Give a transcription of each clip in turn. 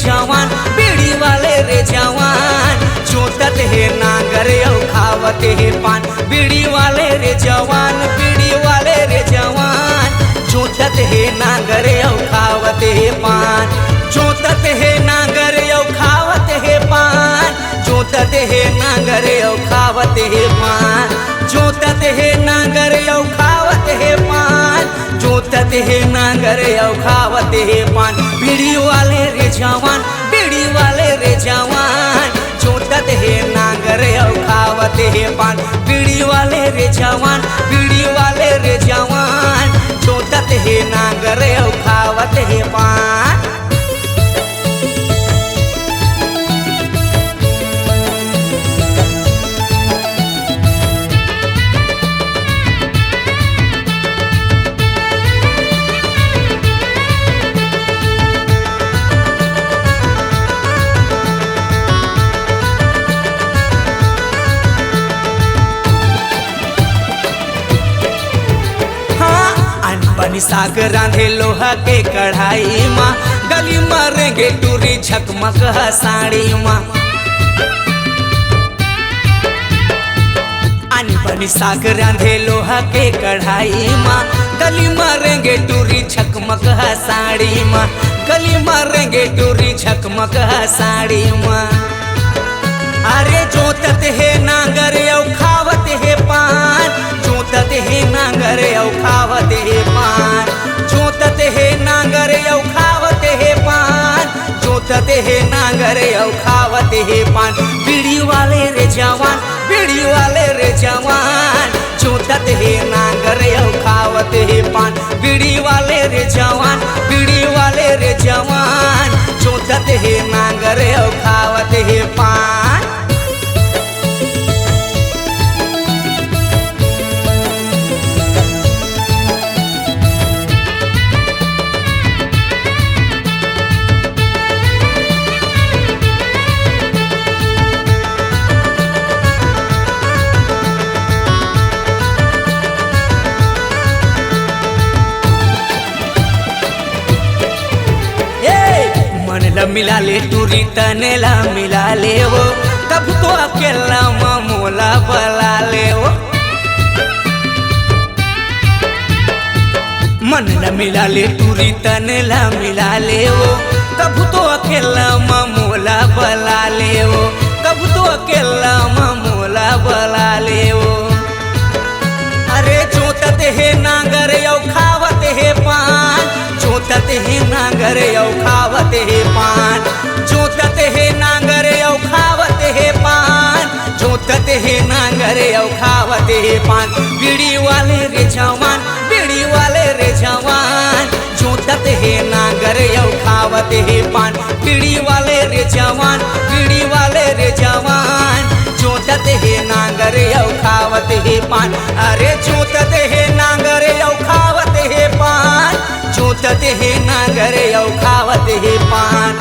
जवान बीड़ी वाले रे जवान जोतत है नांगर औ खावत है पान बीड़ी वाले रे जवान बीड़ी वाले रे जवान जोतत है नांगर औ खावत है पान जोतत है नांगर औ खावत है पान जोतत है नांगर औ खावत है पान जोतत है नांगर औ खावत है पान जोतत है नांगर औ खावत है पान बीड़ी वाले रे जवान बीड़ी वाले रे जवान जोतत है नांगर औ खावत है पान बीड़ी वाले रे जवान बीड़ी वाले रे जवान जोतत है नांगर औ खावत है पान। साग रांधे लोहा के कढ़ाई माँ गली मारेंगे टूरी झकमक साड़ी माँ अनबनी साग रांधे लोहा के कढ़ाई माँ गली मारेंगे टूरी झकमक साड़ी माँ गली मारेंगे टूरी झकमक साड़ी माँ। अरे जोतत है नांगर औ खावत है पान जोतत है नांगर औ खावत है पान जोतत है नांगर औ खावत है पान जोतत है नांगर औ खावत है पान बीड़ी वाले रे जवान बीड़ी वाले रे जवान जोतत है नांगर औ खावत है पान बीड़ी वाले रे जवान बीड़ी वाले रे जवान जोतत है नांगर औ खावत है पान। मिला ले टूरी तनेला मिला ले वो कब तो अकेला मामूला बला ले वो मन न मिला ले टूरी तनेला मिला ले वो कब तो अकेला मामूला बला ले वो कब तो अकेला मामूला बला ले वो। अरे जोतत है नांगर औ खावत है पान जोतत है नांगर औ खावत है पान जोतत है नांगर औ खावत है पान जोतत है नांगर औ खावत है पान बीड़ी वाले रे जवान बीड़ी वाले रे जवान जोतत है नांगर औ खावत है पान बीड़ी वाले रे जवान बीड़ी वाले रे जवान जोतत है नांगर औ खावत है पान। अरे जोतत है नांगर औ खावत है पान जोतत है नांगर औ खावत है पान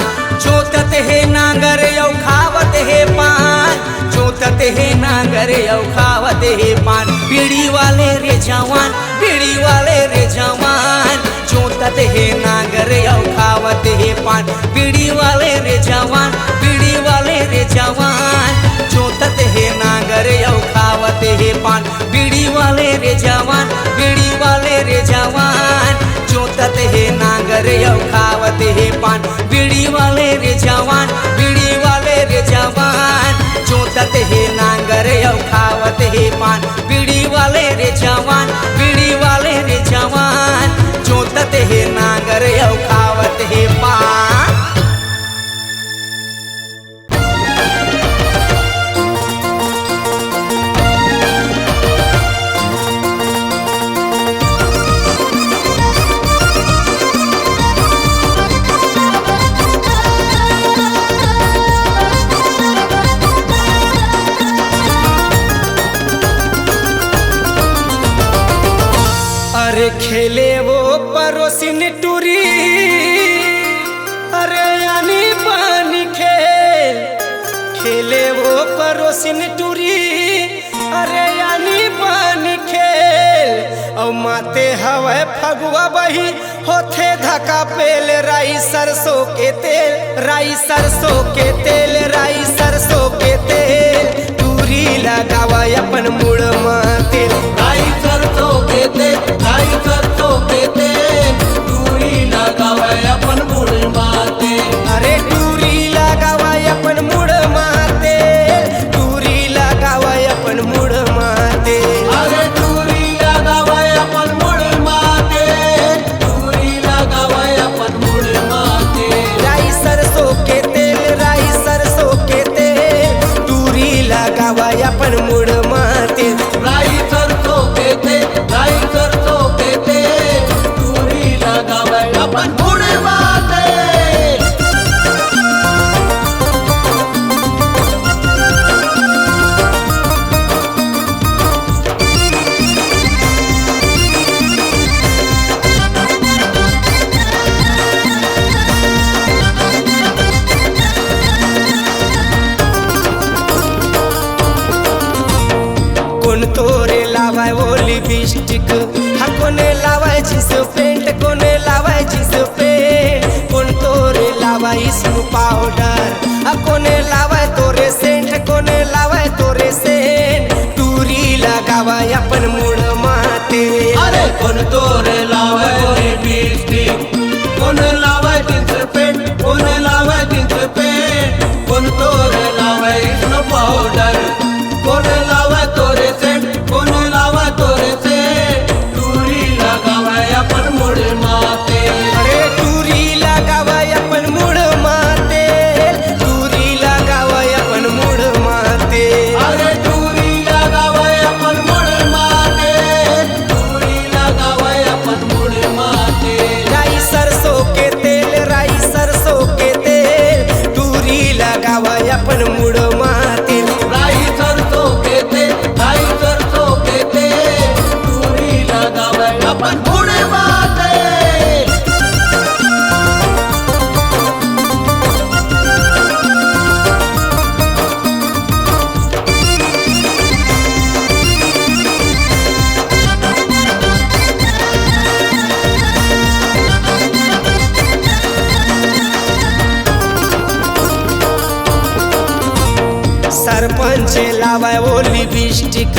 जोतत है नांगर औ खावत है पान जोतत है नांगर औ खावत है पान बीड़ी वाले रे जवान बीड़ी वाले रे जवान जोतत है नांगर औ खावत है पान बीड़ी वाले रे जवान बीड़ी वाले रे जवान जोतत है नांगर औ खावत है पान बीड़ी वाले रे जवान बीड़ी वाले रे जवान जोतत है नांगर औ खावत है पान बीड़ी वाले रे जवान बीड़ी वाले रे जवान जोतत है नांगर औ खावत है पान बीड़ी वाले रे जवान बीड़ी वाले रे जवान जोतत है नांगर औ खावत है पान। अरे खेले वो परोसिन टूरी अरे यानी पानी खेल खेले वो परोसिन टूरी अरे यानी पानी खेल और माते हवे फगुआ बही होथे धक्का पेल राई सरसों के तेल, राई सरसों के तेल, राई सरसों के तेल, दूरी लगावा अपन मुड़ माते। राई सरसों के तेल, राई सरसों के तेल, दूरी लगावा अपन मुड़ माते। अरे दूरी लगावा अपन मुड़ माते, दूरी लगावा अपन मुड़ माते। अरे दूरी लगावा अपन मुड़ माते, दूरी लगावा अपन मुड़ माते। राई सरसों के तेल, राई सरसों के तेल, दूरी लगावा अपन मुड़ माते। राई सरसों के तेल, राई सरसों के तेल, दूरी लगावा अपन मुड़ माते। कौन तोरे लावाय वो लिपस्टिक, हा कोने लावाय जींस पेंट, कोने लावाय जींस पेंट, कौन तोरे लावाय स्नो पाउडर, हा कोने लावाय तोरे सेंट, कोने लावाय तोरे सेंट, दूरी लगावाय अपन मुड़ माते। अरे कौन तोरे लावे लिपस्टिक, कौन लावे जींस पेंट, कौन लावे जींस पेंट, कौन तोरे लावे स्नो पाउडर, कौन लावे तोरे सेंट, कौन लावे तोरे सेंट, दूरी लगावे अपन मुड़ माते। अरे दूरी लगावाय अपन मुड़ माते, दूरी लगावाय अपन मुड़ माते। अरे दूरी लगावे अपन मुड़ माते, दूरी लगावे अपन मुड़ माते। राई सरसों के तेल, राई सरसों के तेल, दूरी लगावाय अपन मुड़ माते। राई सरसों के तेल, राई सरसों के तेल, दूरी लगावे अपन मुड़ माते। सरपंच लावाय वो लिपस्टिक,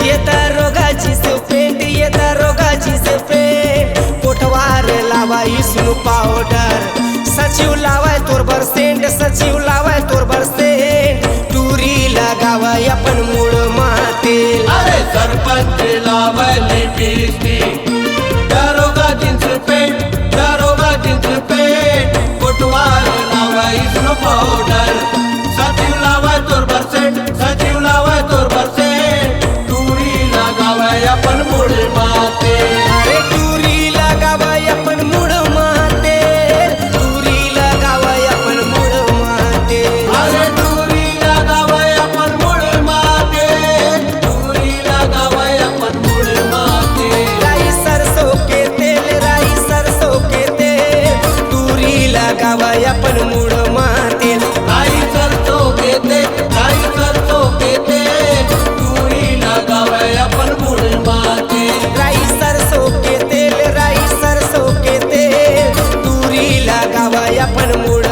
ये दरोगाची से पेंट, ये दरोगाची से पेंट, कोटवार लावाय स्नो पाउडर, सचिव लावाय तोर बरसेंट, सचिव लावाय तोर बरसेंट, दूरी लगावाय अपन मुड़ माते। अरे सरपंच लावे लिपस्टिक, दरोगा जींस पेंट, दरोगा जींस पेंट, कोटवार लावे स्नो पाउडर, सचिव लावे तोर बरसेंट, सचिव लावे तोर बरसेंट, दूरी लगावे अपन मुड़ माते। अरे दूरी लगावाय अपन मुड़ माते, दूरी लगावाय अपन मुड़ माते। अरे दूरी लगावे अपन मुड़ माते, दूरी लगावे अपन मुड़ माते। राई सरसों के तेल, राई सरसों के तेल, दूरी लगावाय अपन मुड़ माते। राई सरसों के तेल, राई सरसों के तेल, दूरी लगावे अपन मुड़ माते। राई सरसों के तेल, राई सरसों के तेल, दूरी लगावाय अपन मुड़